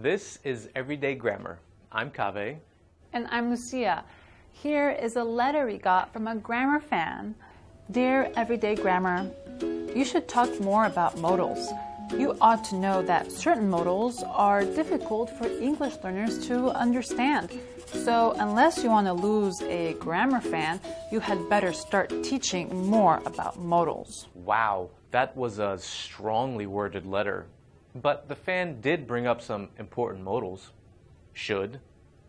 This is Everyday Grammar. I'm Kaveh. And I'm Lucia. Here is a letter we got from a grammar fan. Dear Everyday Grammar, you should talk more about modals. You ought to know that certain modals are difficult for English learners to understand. So unless you want to lose a grammar fan, you had better start teaching more about modals. Wow, that was a strongly worded letter. But the fan did bring up some important modals. Should,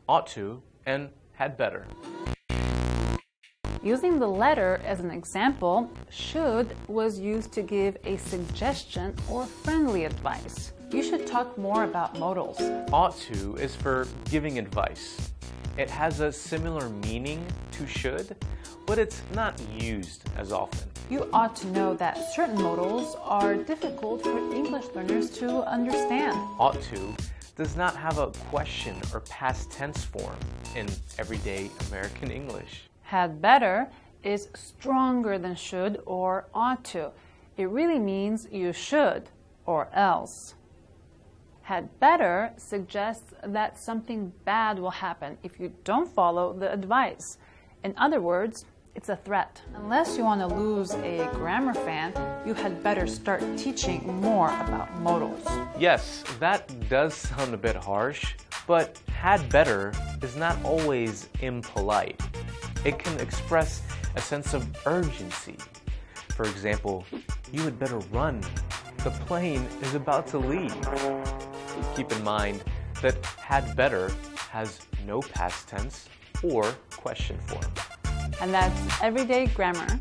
ought to, and had better. Using the letter as an example, should was used to give a suggestion or friendly advice. You should talk more about modals. Ought to is for giving advice. It has a similar meaning to should, but it's not used as often. You ought to know that certain modals are difficult for English learners to understand. Ought to does not have a question or past tense form in everyday American English. Had better is stronger than should or ought to. It really means you should or else. Had better suggests that something bad will happen if you don't follow the advice. In other words, it's a threat. Unless you want to lose a grammar fan, you had better start teaching more about modals. Yes, that does sound a bit harsh, but had better is not always impolite. It can express a sense of urgency. For example, you had better run. The plane is about to leave. Keep in mind that had better has no past tense or question form. And that's Everyday Grammar.